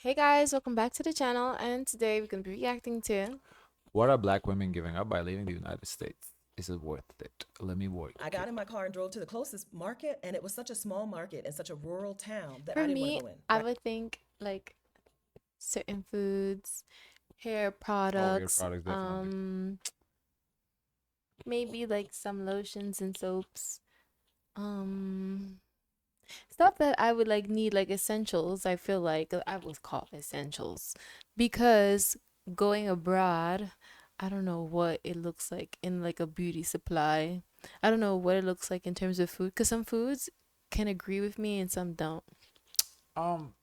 Hey guys, welcome back to the channel, and today we're gonna be reacting to. What are black women giving up by leaving the United States? Is it worth it? Let me work I it. got in my car and drove to the closest market, and it was such a small market in such a rural town that For I didn't want me, to go in. I Right? would think like certain foods, hair Oh, hair products, products definitely. maybe like some lotions and soaps, um, stuff that I would like need like essentials. I feel like I would call essentials because going abroad, I don't know what it looks like in like a beauty supply. I don't know what it looks like in terms of food because some foods can agree with me and some don't.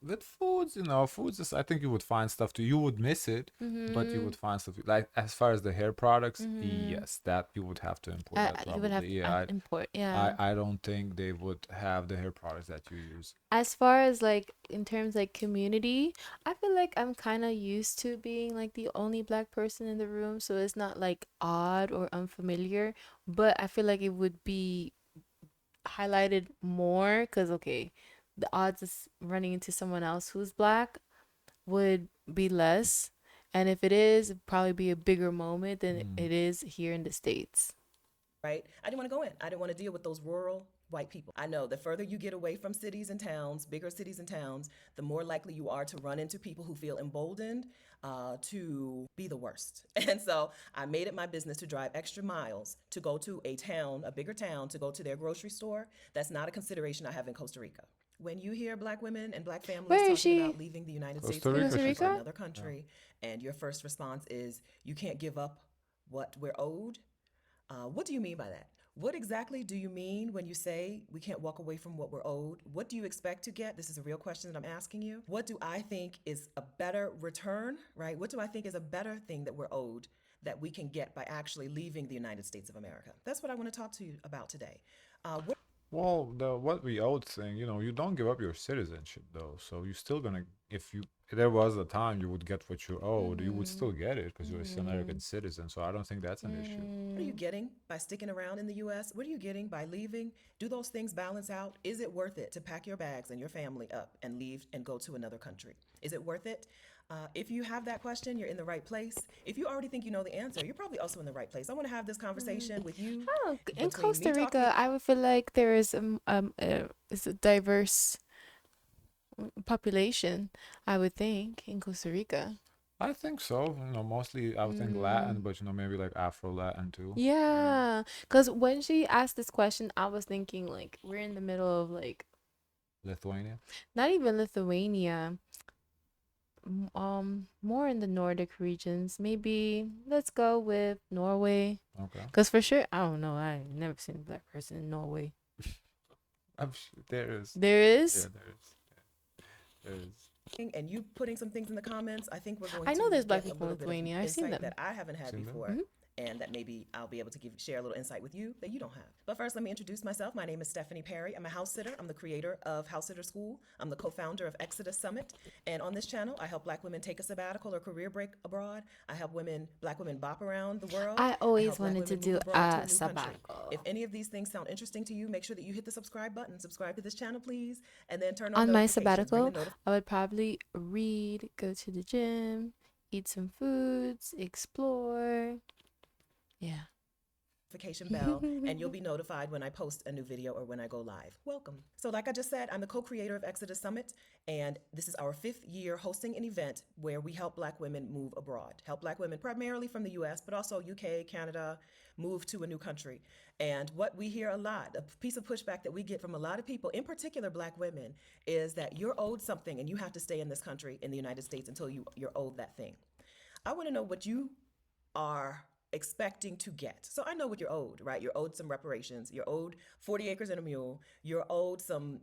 With foods, foods is I think you would find stuff too. You would miss it, but you Mm-hmm. would find stuff like as far as the hair products, Mm-hmm. yes, that you would have to import that You would have probably. to import, I yeah. I don't think they would have the hair products that you use. As far as like in terms like community, I feel like I'm kind of used to being like the only black person in the room, so it's not like odd or unfamiliar, but I feel like it would be highlighted more because okay, the odds of running into someone else who's black would be less, and if it is, it'd probably be a bigger moment than Mm. it is here in the States. Right? I didn't want to go in. I didn't want to deal with those rural white people. I know the further you get away from cities and towns, bigger cities and towns, the more likely you are to run into people who feel emboldened to be the worst. And so I made it my business to drive extra miles to go to a town, a bigger town, to go to their grocery store. That's not a consideration I have in Costa Rica. When you hear black women and black families Where is talking she? about leaving the United States Costa of In Rica, Costa America she for Rica? said. another Yeah. country, and your first response is, you can't give up what we're owed, what do you mean by that? What exactly do you mean when you say we can't walk away from what we're owed? What do you expect to get? This is a real question that I'm asking you. What do I think is a better return, right? What do I think is a better thing that we're owed that we can get by actually leaving the United States of America? That's what I want to talk to you about today. What Well, the what we owed thing, you don't give up your citizenship though. So you're still gonna, if there was a time you would get what you owed, you would Mm-hmm. still get it because you're still an Mm-hmm. American citizen. So I don't think that's an issue. What are you Mm. getting by sticking around in the US? What are you getting by leaving? Do those things balance out? Is it worth it to pack your bags and your family up and leave and go to another country? Is it worth it? If you have that question, you're in the right place. If you already think you know the answer, you're probably also in the right place. I want to have this conversation with you Oh, in between me Costa talking. Rica, I would feel like there is is a diverse population. I would think in Costa Rica. I think so. Mostly I would think Latin, Mm. but maybe like Afro Latin too. Yeah. Yeah, because when she asked this question, I was thinking like we're in the middle of like Lithuania. not even Lithuania, more in the Nordic regions. Maybe let's go with Norway. Okay. Because for sure, I don't know. I never seen a black person in Norway. There is. There Yeah, is. there is. And you putting some things in the comments, I think we're going I know to there's black get a people in little bit of Lithuania. I've seen insight that them. I haven't had Seen them? before. Hmm. And that maybe I'll be able to share a little insight with you that you don't have. But first, let me introduce myself. My name is Stephanie Perry. I'm a house sitter. I'm the creator of House Sitter School. I'm the co-founder of Exodus Summit. And on this channel, I help black women take a sabbatical or career break abroad. I help black women bop around the world. I I always help black wanted to women move do abroad to a a new country. If sabbatical. any of these things sound interesting to you, make sure that you hit the subscribe button. Subscribe to this channel, please. And then turn on On my notifications. Ring the sabbatical, notification. I would probably read, go to the gym, eat some foods, explore. Yeah. Notification bell, and you'll be notified when I post a new video or when I go live. Welcome. So, like I just said, I'm the co creator of Exodus Summit, and this is our 5th year hosting an event where we help black women move abroad, help black women primarily from the US, but also UK, Canada, move to a new country. And what we hear a lot, a piece of pushback that we get from a lot of people, in particular black women, is that you're owed something and you have to stay in this country, in the United States, until you're owed that thing. I want to know what you are expecting to get. So I know what you're owed, right? You're owed some reparations. You're owed 40 acres and a mule. You're owed some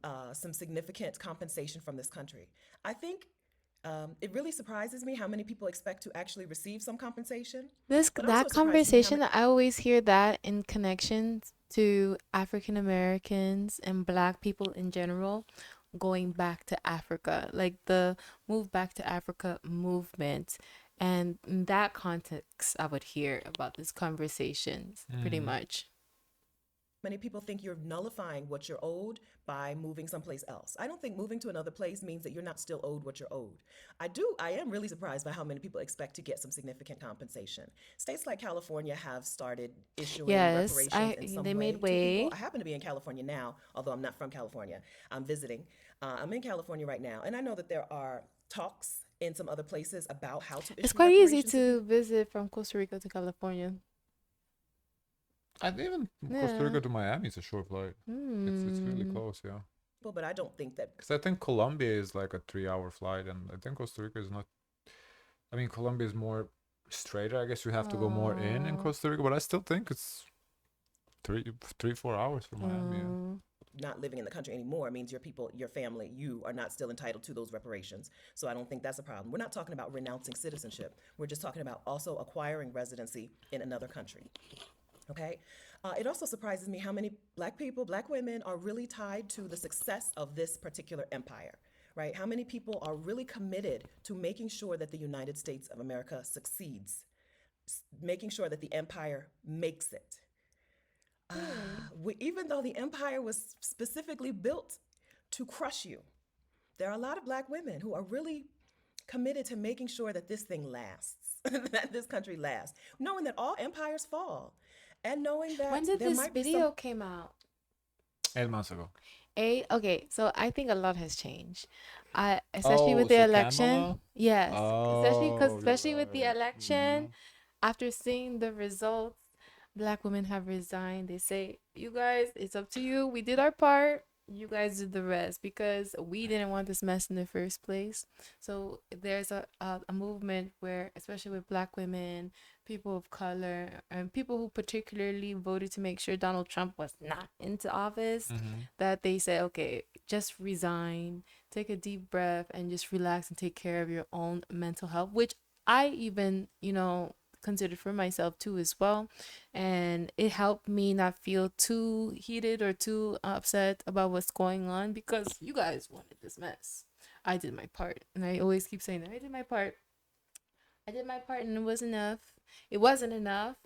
significant compensation from this country. I think it really surprises me how many people expect to actually receive some compensation, This but also that it surprises me how conversation, many. I always hear that in connections to African Americans and black people in general going back to Africa, like the move back to Africa movement. And in that context, I would hear about this conversation pretty Mm. much. Many people think you're nullifying what you're owed by moving someplace else. I don't think moving to another place means that you're not still owed what you're owed. I am really surprised by how many people expect to get some significant compensation. States like California have started issuing Yes, reparations I in some they made way to people. way. I happen to be in California now, although I'm not from California. I'm visiting. I'm in California right now, and I know that there are talks in some other places about how to It's issue quite easy reparations to to people. visit from Costa Rica to California. And even Costa Yeah. Rica to Miami is a short flight. It's really Hmm. close, yeah. But I don't think that. Because I think Colombia is like a 3 hour flight, and I think Costa Rica is not. I mean, Colombia is more straighter. I guess you have to go more in Oh. Costa Rica, but I still think it's 4 hours from Miami. Yeah. Not living in the country anymore means your people, your family, you are not still entitled to those reparations. So I don't think that's a problem. We're not talking about renouncing citizenship. We're just talking about also acquiring residency in another country. Okay? It also surprises me how many black people, black women are really tied to the success of this particular empire, right? How many people are really committed to making sure that the United States of America succeeds, making sure that the empire makes it. Even though the empire was specifically built to crush you, there are a lot of black women who are really committed to making sure that this thing lasts, that this country lasts, knowing that all empires fall, and knowing When that did there this might be some. video came out? 8 months ago. Okay, so I think a lot has changed. Especially Oh, with the so election. Kamala? Yes, Oh, you're especially with the right. election, after seeing the results, black women have resigned. They say, "You guys, it's up to you. We did our part. You guys did the rest because we didn't want this mess in the first place." So there's a movement where, especially with black women, people of color, and people who particularly voted to make sure Donald Trump was not into office, Mm-hmm. that they say, okay, just resign, take a deep breath, and just relax and take care of your own mental health, which I even, considered for myself too as well. And it helped me not feel too heated or too upset about what's going on because you guys wanted this mess. I did my part. And I always keep saying that I did my part. I did my part and it was enough. It wasn't enough,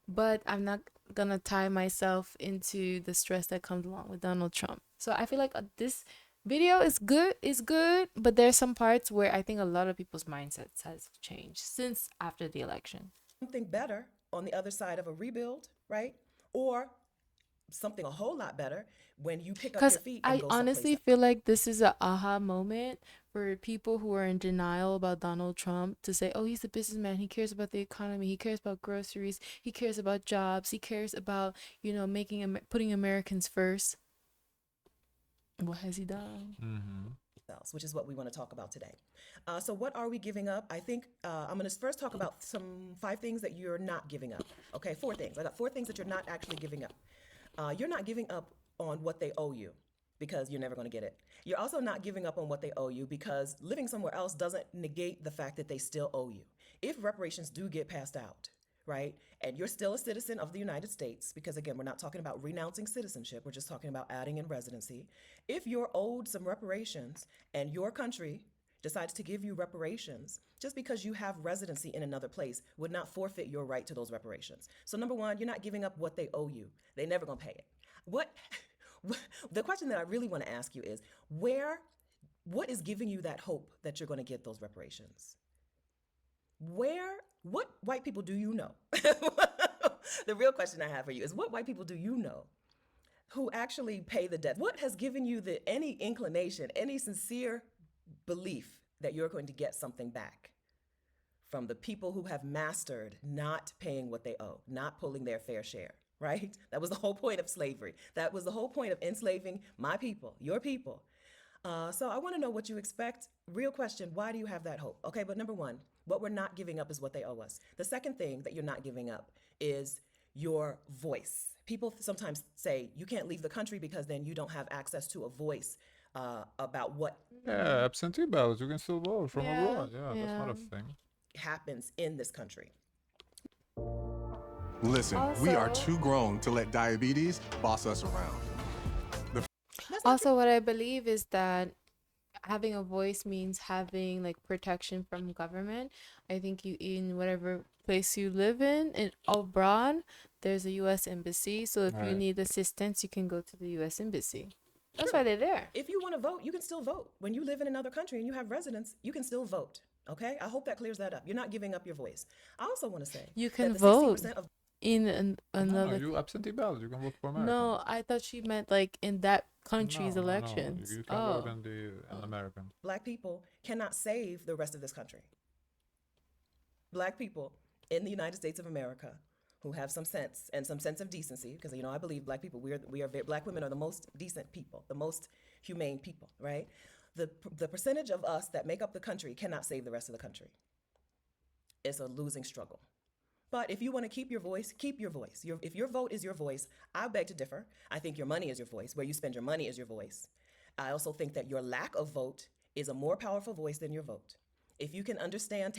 but I'm not gonna tie myself into the stress that comes along with Donald Trump. So I feel like this video is good, but there's some parts where I think a lot of people's mindsets has changed since after the election. Something better on the other side of a rebuild, right? Or something a whole lot better when you pick up Because your feet and I go someplace honestly else. feel like this is a aha moment for people who are in denial about Donald Trump to say, oh, he's a businessman. He cares about the economy. He cares about groceries. He cares about jobs. He cares about, putting Americans first. What has he done? Mm-hmm. Else, which is what we want to talk about today. So, what are we giving up? I think I'm going to first talk about some 5 things that you're not giving up. Okay, 4 things. I got 4 things that you're not actually giving up. You're not giving up on what they owe you because you're never going to get it. You're also not giving up on what they owe you because living somewhere else doesn't negate the fact that they still owe you. If reparations do get passed out, right, and you're still a citizen of the United States, because again, we're not talking about renouncing citizenship, we're just talking about adding in residency. If you're owed some reparations and your country decides to give you reparations, just because you have residency in another place would not forfeit your right to those reparations. So number one, you're not giving up what they owe you. They're never gonna pay it. What the question that I really want to ask you is what is giving you that hope that you're gonna get those reparations? What white people do you know? The real question I have for you is what white people do you know who actually pay the debt? What has given you any inclination, any sincere belief that you're going to get something back from the people who have mastered not paying what they owe, not pulling their fair share, right? That was the whole point of slavery. That was the whole point of enslaving my people, your people. So I want to know what you expect. Real question, why do you have that hope? Okay, but number one, what we're not giving up is what they owe us. The second thing that you're not giving up is your voice. People sometimes say you can't leave the country because then you don't have access to a voice about what Yeah, absentee ballots. You can still vote from Yeah, abroad. Yeah, that's not yeah. a thing. happens in this country. Listen, we are Also, too grown to let diabetes boss us around. That's not true. also what I believe is that having a voice means having like protection from government. I think you in whatever place you live in and abroad, there's a U.S. embassy. So if you Right. need assistance, you can go to the U.S. embassy. That's why True. they're there. If you want to vote, you can still vote. When you live in another country and you have residence, you can still vote. Okay? I hope that clears that up. You're not giving up your voice. I also want to say You that can the vote 16% of in No, another. you absentee ballot. You can vote for American. No, I thought she meant like in that country's No. elections. You can vote Oh. in the an Oh. American. black people cannot save the rest of this country. Black people in the United States of America who have some sense and some sense of decency, because I believe black people, black women are the most decent people, the most humane people, right? The percentage of us that make up the country cannot save the rest of the country. It's a losing struggle. But if you want to keep your voice, keep your voice. If your vote is your voice, I beg to differ. I think your money is your voice. Where you spend your money is your voice. I also think that your lack of vote is a more powerful voice than your vote. If you can understand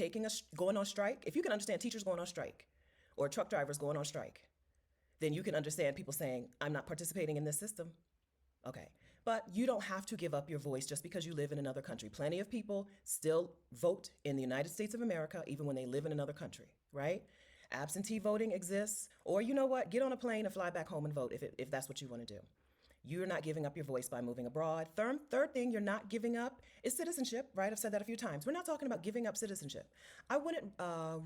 going on strike, if you can understand teachers going on strike or truck drivers going on strike, then you can understand people saying, I'm not participating in this system. Okay. But you don't have to give up your voice just because you live in another country. Plenty of people still vote in the United States of America, even when they live in another country, right? Absentee voting exists. Or you know what? Get on a plane and fly back home and vote if that's what you want to do. You're not giving up your voice by moving abroad. Third thing you're not giving up is citizenship, right? I've said that a few times. We're not talking about giving up citizenship. I wouldn't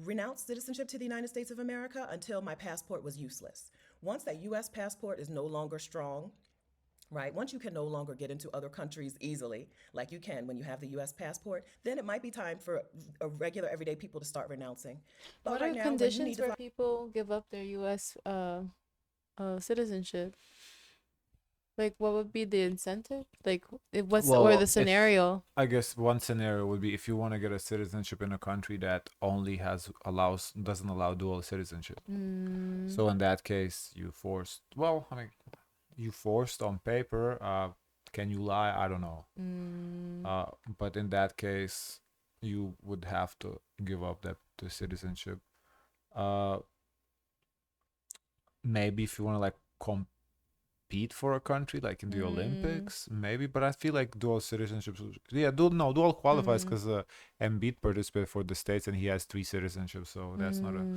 renounce citizenship to the United States of America until my passport was useless. Once that U.S. passport is no longer strong, right? Once you can no longer get into other countries easily, like you can when you have the US passport, then it might be time for a regular everyday people to start renouncing. But What right are now, when you need conditions to where fly, people give up their U.S. Citizenship? Like, what would be the incentive? Like, what's or the Well, if scenario? I guess one scenario would be if you want to get a citizenship in a country that only has allows doesn't allow dual citizenship. Mm, So in that case, you forced. Well, I mean, you forced on paper. Can you lie? I don't know. mm, Uh, but in that case, you would have to give up that the citizenship. Uh, maybe if you want to like compete for a country like in the mm, Olympics, maybe. But I feel like dual citizenships. Yeah, dual qualifies mm, because Embiid participated for the states and he has three citizenships, so that's not a.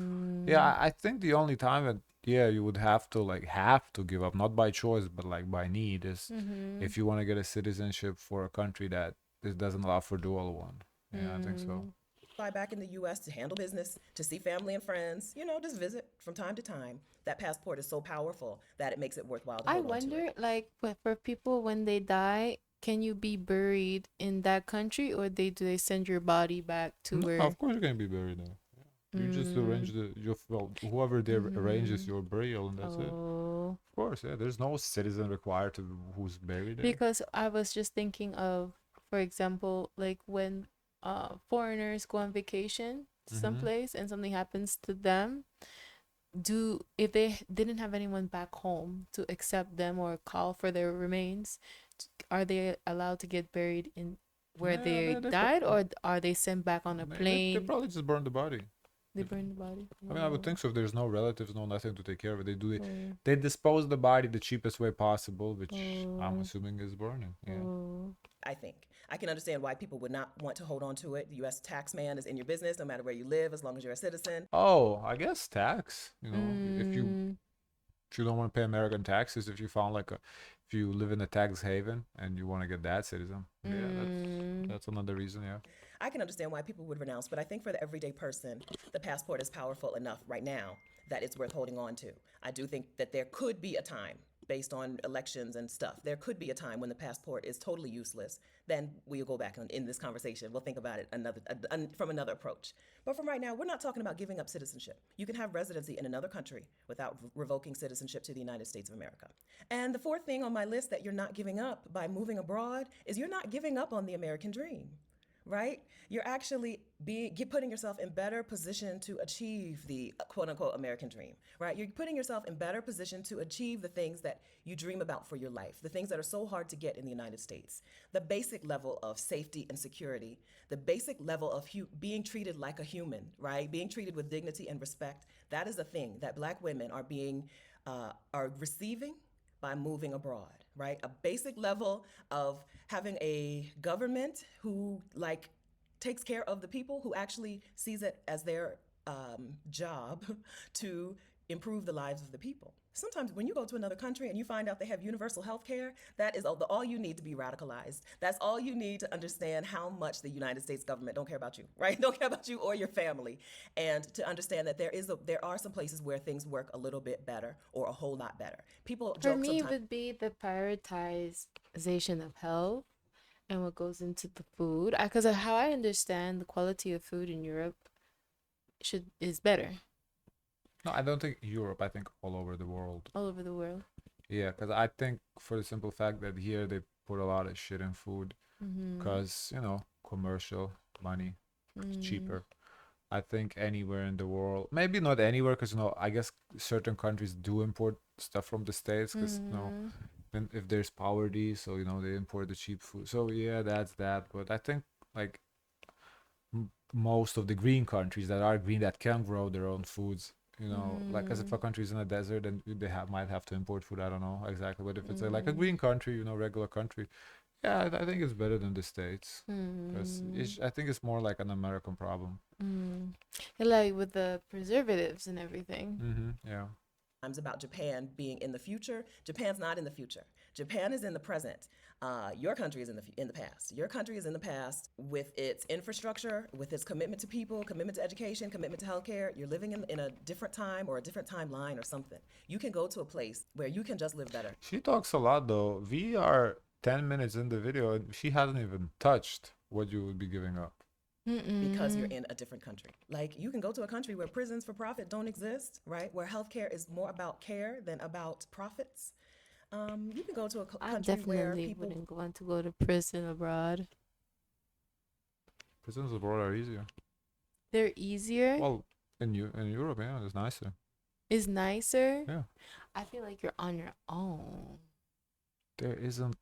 Yeah, mm, I think the only time that yeah you would have to give up, not by choice but like by need, is mm, if you want to get a citizenship for a country that it doesn't allow for dual one. Yeah, I think so. mm. fly back in the US to handle business, to see family and friends, just visit from time to time, that passport is so powerful that it makes it worthwhile to I hold on to it. wonder, like, for people when they die, can you be buried in that country, or do they send your body back to No, where? of course you can be buried there. You just Mm, arrange whoever there arranges mm-hmm. your burial and that's it. Oh, Of course, yeah. There's no citizen required to who's buried there. because I was just thinking of, for example, like when foreigners go on vacation Mm-hmm. someplace and something happens to them, do if they didn't have anyone back home to accept them or call for their remains, are they allowed to get buried in where Yeah, they died, or are they sent back on a they plane? probably just burn the body. They burn the body. I mean, I would Oh, think so. If there's no relatives, no nothing to take care of it, oh, they dispose the body the cheapest way possible, which I'm oh, assuming is burning. Yeah. oh. I think. I can understand why people would not want to hold on to it. The US tax man is in your business no matter where you live, as long as you're a citizen. Oh, I guess tax. Mm, If you don't want to pay American taxes, if you live in a tax haven and you want to get that citizen, yeah, mm, that's another reason. Yeah. I can understand why people would renounce, but I think for the everyday person, the passport is powerful enough right now that it's worth holding on to. I do think that there could be a time, based on elections and stuff, there could be a time when the passport is totally useless. Then we'll go back in this conversation. We'll think about it from another approach. But from right now, we're not talking about giving up citizenship. You can have residency in another country without revoking citizenship to the United States of America. And the fourth thing on my list that you're not giving up by moving abroad is you're not giving up on the American dream, right? You're actually putting yourself in better position to achieve the quote unquote American dream, right? You're putting yourself in better position to achieve the things that you dream about for your life, the things that are so hard to get in the United States. The basic level of safety and security, the basic level of being treated like a human, right? Being treated with dignity and respect. That is a thing that Black women are receiving by moving abroad, right? A basic level of having a government who like takes care of the people, who actually sees it as their job to improve the lives of the people. Sometimes when you go to another country and you find out they have universal health care, that is all you need to be radicalized. That's all you need to understand how much the United States government don't care about you, right? Don't care about you or your family. And to understand that there are some places where things work a little bit better or a whole lot better. People For joke me, it sometimes. would be the prioritization of health and what goes into the food. Because how I understand the quality of food in Europe should is better No, I don't think Europe. I think all over the world. all over the world. Yeah, because I think for the simple fact that here they put a lot of shit in food, Mm-hmm. because commercial money, it's Mm-hmm. cheaper. I think anywhere in the world, maybe not anywhere, because I guess certain countries do import stuff from the States, because Mm-hmm. if there's poverty, so they import the cheap food. So yeah, that's that. But I think like most of the green countries that are green, that can grow their own foods. Like as if Mm-hmm. a country's in a desert and they might have to import food. I don't know exactly, but if it's like a Mm-hmm. green country, regular country, yeah, I think it's better than the States, because Mm-hmm. I think it's more like an American problem. Mm. Like with the preservatives and everything. Yeah. About Japan being in the future. Japan's not in the future. Japan is in the present. Your country is in the past. Your country is in the past with its infrastructure, with its commitment to people, commitment to education, commitment to healthcare. You're living in a different time or a different timeline or something. You can go to a place where you can just live better She talks a lot though. We are 10 minutes in the video and she hasn't even touched what you would be giving up. because you're Mm-mm. in a different country. Like you can go to a country where prisons for profit don't exist, right? Where healthcare is more about care than about profits. You can go to a I country where definitely people wouldn't want to go to prison abroad. Prisons abroad are easier. They're easier. Well, in Europe, yeah, it's nicer. Is nicer. Yeah. I feel like you're on your own. There isn't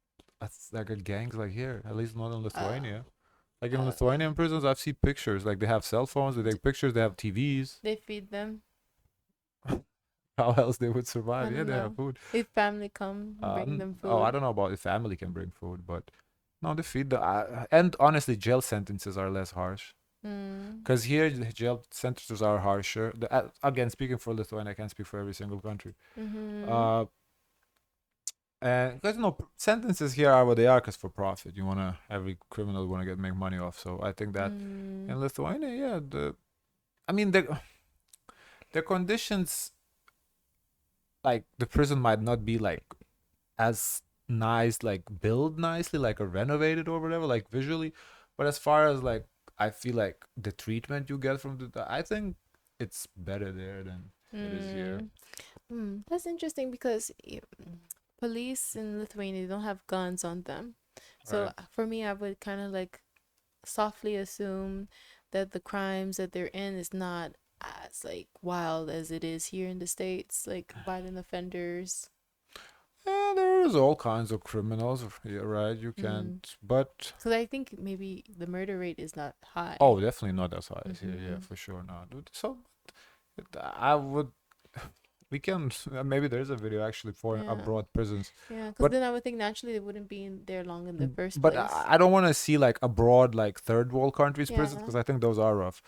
like a gangs like here, at least not in Uh, Lithuania. Like in uh, Lithuanian prisons, I've seen pictures. Like they have cell phones, they d- take pictures, they have TVs. they feed them. How else they would I survive? Yeah, don't they have know. food. If family come, bring them Oh, I food. don't know about if family can bring food, but no, they feed the. And honestly, jail sentences are less harsh. Mm. Because here, the jail sentences are harsher. Again, speaking for Lithuania, I can't speak for every single country. Mm-hmm. Uh, and because sentences here are what they are, because for profit, every criminal want to make money off. So I think that Mm. in Lithuania, yeah, I mean, the conditions, like the prison might not be like as nice, like built nicely, like a renovated or whatever, like visually, but as far as like I feel like the treatment you get from I think it's better there than it is here. Mm. That's interesting because police in Lithuania don't have guns on them. So Right. for me, I would kind of like softly assume that the crimes that they're in is not as like wild as it is here in the States, like violent offenders. Yeah, there's all kinds of criminals, yeah, right? You Mm. can't, but Because I think maybe the murder rate is not high. oh, definitely not as high as here. Yeah, Mm-hmm. for sure not. So I would. We can maybe there's a video actually for Yeah. abroad prisons, Yeah. Because but then I would think naturally they wouldn't be in there long in the first but place. I don't want to see like abroad, like third world countries prisons, Yeah. because I think those are rough.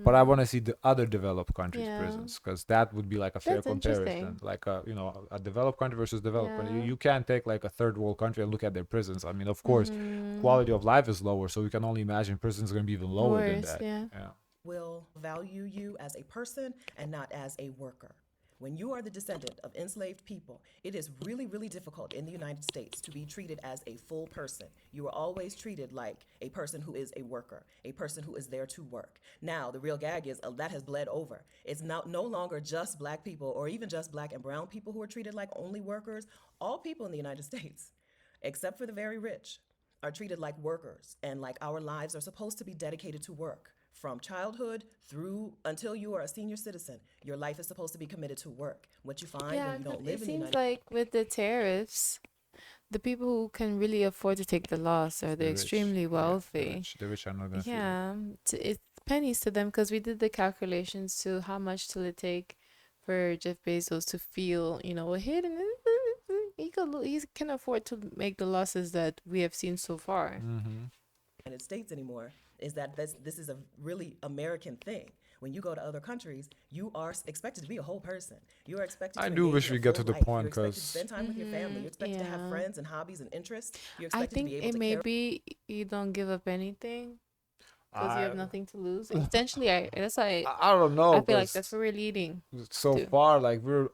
But I Mm-hmm. want to see the other developed countries Yeah. prisons, because that would be like a fair That's comparison, interesting. like a developed country versus developed country. Yeah. You can't take like a third world country and look at their prisons. I mean, of course, Mm-hmm. quality of life is lower, so we can only imagine prisons are going to be even lower than Worse. that. Yeah. Yeah. will value you as a person and not as a worker. When you are the descendant of enslaved people, it is really, really difficult in the United States to be treated as a full person. You are always treated like a person who is a worker, a person who is there to work. Now, the real gag is that has bled over. It's now no longer just black people or even just black and brown people who are treated like only workers. All people in the United States, except for the very rich, are treated like workers and like our lives are supposed to be dedicated to work. From childhood through until you are a senior citizen, your life is supposed to be committed to work. What you find when Yeah, you because don't it live in the seems United like with the tariffs, the people who can really afford to take the loss are the The rich, extremely yeah, wealthy. the rich are not gonna feel it. Yeah, it's pennies to them because we did the calculations to how much till it take for Jeff Bezos to feel, a hit and he can afford to make the losses that we have seen so far. Mm-hmm. United States anymore is that this is a really American thing. When you go to other countries, you are expected to be a whole person. You are expected I to do engage wish in a we get full to the life. point You're expected to because spend time with your family. You're expected to have Yeah. friends and hobbies and interests. You're I expected to be think able it to may care. be you don't give up anything because you I have nothing to lose. Essentially, that's why I don't know I feel like that's because what we're leading so to. far like we're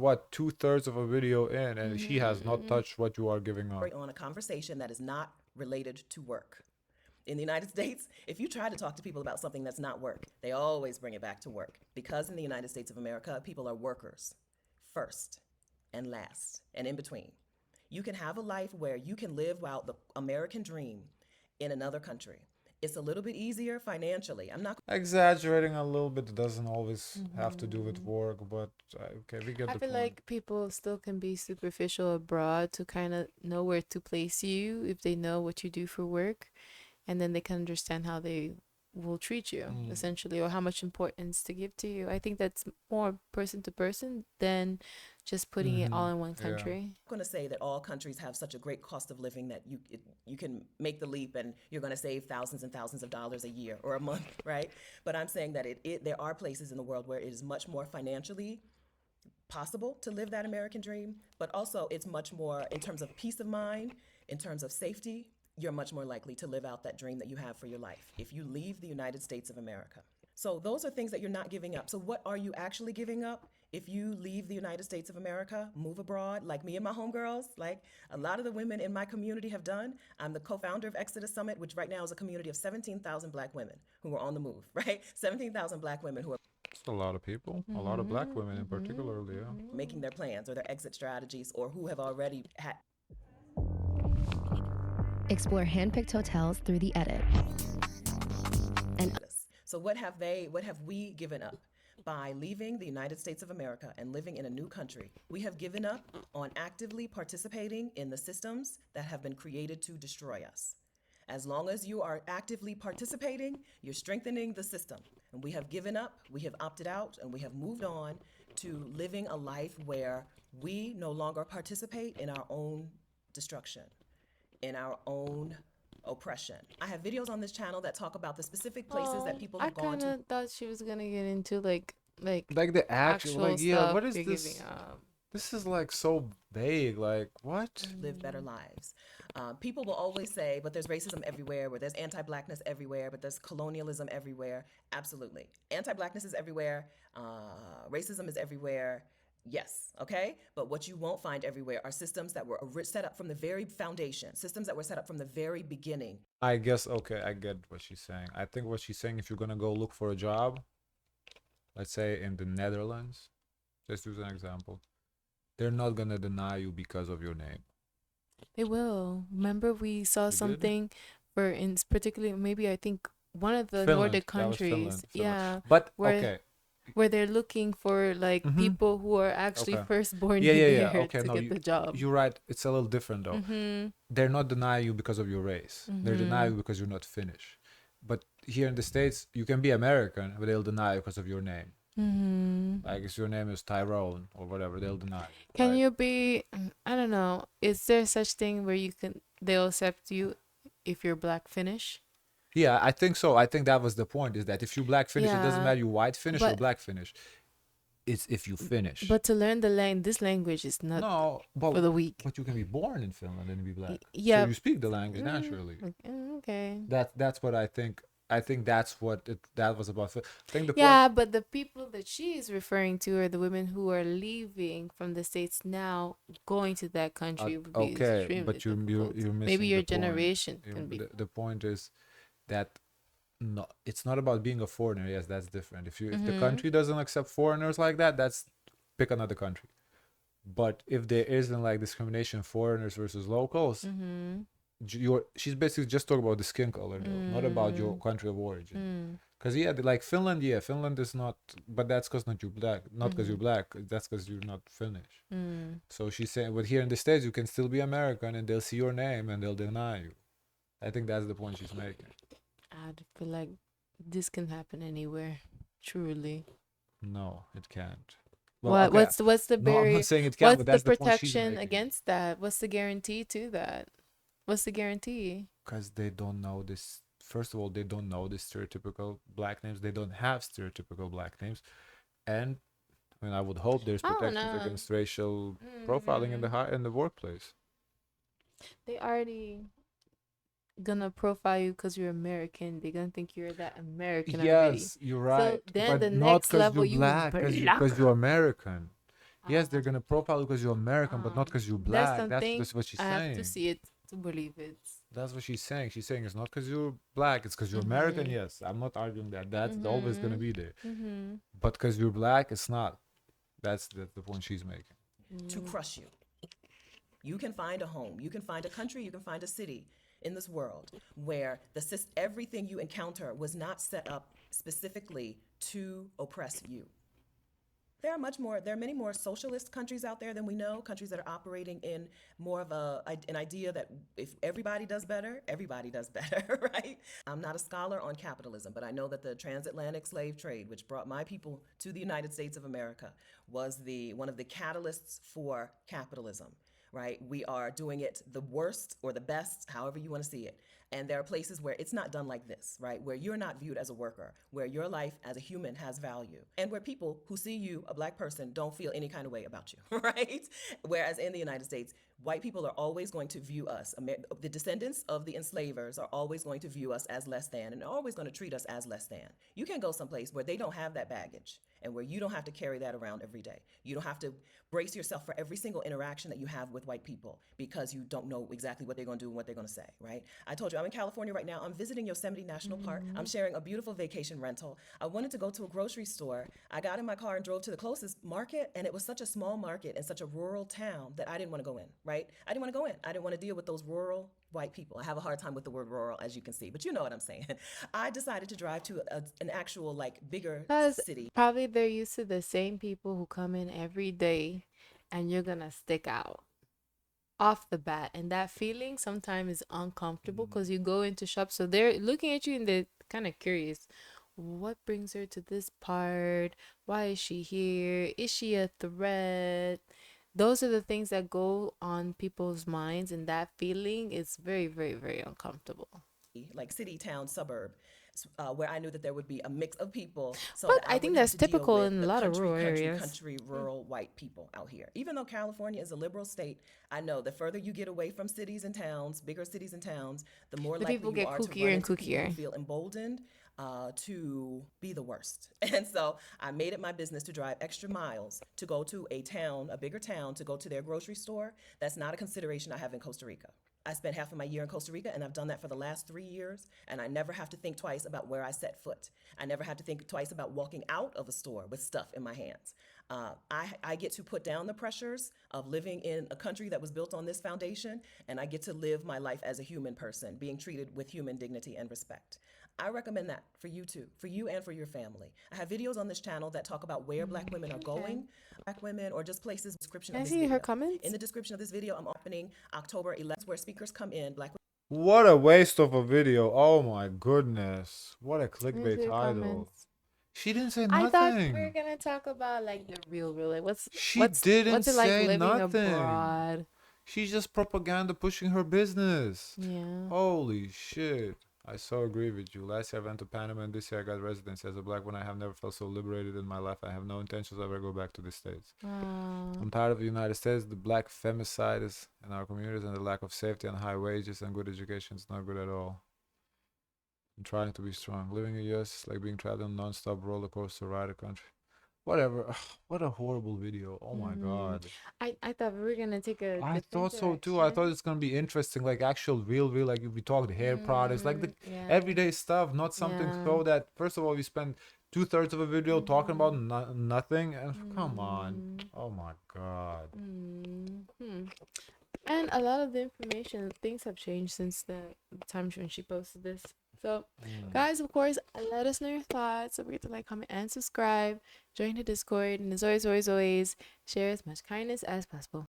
what 2/3 of a video in and she has not Mm-hmm. touched what you are giving up. On a conversation that is not related to work. In the United States, if you try to talk to people about something that's not work, they always bring it back to work. Because in the United States of America, people are workers first and last and in between. You can have a life where you can live out the American dream in another country. It's a little bit easier financially. I'm not Exaggerating a little bit doesn't always have to do with Mm-hmm. work, but okay, we get I the feel point. like people still can be superficial abroad to kind of know where to place you if they know what you do for work, and then they can understand how they will treat you Mm. essentially, or how much importance to give to you. I think that's more person to person than just putting it all in one Yeah. country. going to say that all countries have such a great cost of living that you can make the leap and you're going to save thousands and thousands of dollars a year or a month, right? But I'm saying that there are places in the world where it is much more financially possible to live that American dream, but also it's much more in terms of peace of mind, in terms of safety. You're much more likely to live out that dream that you have for your life if you leave the United States of America. So, those are things that you're not giving up. So, what are you actually giving up if you leave the United States of America, move abroad, like me and my homegirls, like a lot of the women in my community have done? I'm the co founder of Exodus Summit, which right now is a community of 17,000 black women who are on the move, right? 17,000 black women who are It's a lot of people, a lot of black women in particular, yeah. making their plans or their exit strategies or who have already had. Explore handpicked hotels through the edit. And So what have we given up? By leaving the United States of America and living in a new country, we have given up on actively participating in the systems that have been created to destroy us. As long as you are actively participating, you're strengthening the system. And we have given up, we have opted out, and we have moved on to living a life where we no longer participate in our own destruction, in our own oppression. I have videos on this channel that talk about the specific places that Oh, people I have gone kind to. of thought she was gonna get into like Like the actual, actual like, yeah, stuff what is you're giving this? up. This is like so vague. Like, what? Live better lives. People will always say, but there's racism everywhere, but there's anti blackness everywhere, but there's colonialism everywhere. Absolutely. Anti blackness is everywhere, racism is everywhere. Yes, okay? But what you won't find everywhere are systems that were set up from the very foundation, systems that were set up from the very beginning. I guess, okay, I get what she's saying. I think what she's saying, if you're gonna go look for a job, let's say in the Netherlands, just use an example, they're not gonna deny you because of your name. They will. Remember, we saw They did? something for in particularly maybe I think one of the Finland, Nordic that was countries. Finland. Yeah, But where okay, where they're looking for like mm-hmm. people who are actually Okay. firstborn Yeah. there Okay, to no, get the job. you're right. It's a little different though. Mhm. They're not denying you because of your race. They're denying Mhm. you because you're not Finnish. But here in the States, you can be American, but they'll deny you because of your name. Mhm. Like if your name is Tyrone or whatever, they'll deny you, Can right? you be? I don't know. Is there such thing where you can they'll accept you if you're black Finnish? Yeah, I think so. I think that was the point. Is that if you black Finnish, it doesn't Yeah, matter you white Finnish or but black Finnish. It's if you Finnish. but to learn this language is not No, for the weak. but you can be born in Finland and be black, so Yeah. you speak the language naturally. Okay. That's what I think. I think that's what that was about. I think the point. Yeah, but the people that she is referring to are the women who are leaving from the States now, going to that country would be Okay, extremely but difficult. you're Maybe missing your the point. generation can be. The point is that no, it's not about being a foreigner. Yes, that's different. If the Mm-hmm. country doesn't accept foreigners like that, that's pick another country. But if there isn't like discrimination, foreigners versus locals, Mm-hmm. she's basically just talking about the skin color though, not about your country of origin. Mm-hmm. Because yeah, like Finland, yeah, Finland is not, but that's because not you black, not because you're Mm-hmm. black. That's because you're not Finnish. Mm. So she's saying, but here in the States, you can still be American, and they'll see your name and they'll deny you. I think that's the point she's making. I feel like this can happen anywhere. Truly. No, it can't. Well, What okay. what's the No, I'm barrier? not saying it can, What's but the that's the point she's protection making. against that? What's the guarantee to that? What's the guarantee? Because they don't know this. First of all, they don't know the stereotypical black names. They don't have stereotypical black names. And I mean, I would hope there's I don't protections know. against racial profiling in Hmm. in the workplace. They already gonna profile you because you're American. They're gonna think you're that American already. Yes, you're So right, then but the not next because level, you're you black, black. because you're American. Yes, they're Uh, gonna profile you because you're American, but not because you're that's black. something That's what she's I have to saying. see it to believe it. That's what she's saying. She's saying it's not because you're black, it's because you're American. Mhm. Yes, I'm not arguing that. That's always gonna Mhm. be there. Mhm. But because you're black, it's not. That's the point she's making. To crush you. You can find a home, you can find a country, you can find a city in this world where everything you encounter was not set up specifically to oppress you. There are many more socialist countries out there than we know, countries that are operating in more of an idea that if everybody does better, everybody does better, right? I'm not a scholar on capitalism, but I know that the transatlantic slave trade, which brought my people to the United States of America, was one of the catalysts for capitalism, right? We are doing it the worst or the best, however you want to see it. And there are places where it's not done like this, right? Where you're not viewed as a worker, where your life as a human has value, and where people who see you, a black person, don't feel any kind of way about you, right? Whereas in the United States, white people are always going to view us, the descendants of the enslavers are always going to view us as less than, and are always going to treat us as less than. You can go someplace where they don't have that baggage and where you don't have to carry that around every day. You don't have to brace yourself for every single interaction that you have with white people because you don't know exactly what they're going to do and what they're going to say, right? I told you I'm in California right now. I'm visiting Yosemite National Park. I'm sharing a beautiful vacation rental. I wanted to go to a grocery store. I got in my car and drove to the closest market, and it was such a small market in such a rural town that I didn't want to go in, right? I didn't want to go in. I didn't want to deal with those rural white people. I have a hard time with the word rural, as you can see, but you know what I'm saying. I decided to drive to an actual, like, bigger Because city. probably they're used to the same people who come in every day, and you're gonna stick out off the bat, and that feeling sometimes is uncomfortable because you go into shops, so they're looking at you and they're kind of curious. What brings her to this part? Why is she here? Is she a threat? Those are the things that go on people's minds, and that feeling is very, very, very uncomfortable. Like city, town, suburb, where I knew that there would be a mix of people so But that I I think wouldn't have that's to deal typical with in a the lot of country, rural country, areas. country, rural white people out here. Even though California is a liberal state, I know the further you get away from cities and towns, bigger cities and towns, the more The likely people you get are to kookier run and into people who kookier. feel emboldened to be the worst. And so I made it my business to drive extra miles to go to a town, a bigger town, to go to their grocery store. That's not a consideration I have in Costa Rica. I spent half of my year in Costa Rica, and I've done that for the last 3 years, and I never have to think twice about where I set foot. I never have to think twice about walking out of a store with stuff in my hands. I get to put down the pressures of living in a country that was built on this foundation, and I get to live my life as a human person, being treated with human dignity and respect. I recommend that for you too, for you and for your family. I have videos on this channel that talk about where black women are Okay. going, black women, or just places. Description Can of I this see her video. In comments? the description of this video, I'm opening October 11th, where speakers come in, black. What a waste of a video. Oh my goodness. What a Let me clickbait see her title. comments. She didn't say I thought we were nothing. gonna talk about like the real, like She didn't what's it like say living nothing. abroad? She's just propaganda pushing her business. Yeah. Holy shit. I so agree with you. Last year I went to Panama and this year I got residency. As a black one, I have never felt so liberated in my life. I have no intentions of ever go back to the States. Uh, I'm tired of the United States, the black femicide is in our communities, and the lack of safety and high wages and good education is not good at all. I'm trying to be strong. Living in the US is like being trapped on a non-stop roller coaster ride a country. Whatever. Ugh, what a horrible video. Oh my mhm. god. I thought we were gonna take a I different thought so too. I thought direction. it's gonna be interesting, like actual real, like we talk the hair products, like the Yeah. everyday stuff, not something Yeah. so that first of all we spend 2/3 of a video talking about Mhm. nothing, and come on. Mhm. Oh my god. Mhm. And a lot of the information, things have changed since the time when she posted this. So, Mm. guys, of course, let us know your thoughts. Don't forget to like, comment, and subscribe. Join the Discord. And as always, always, always, share as much kindness as possible.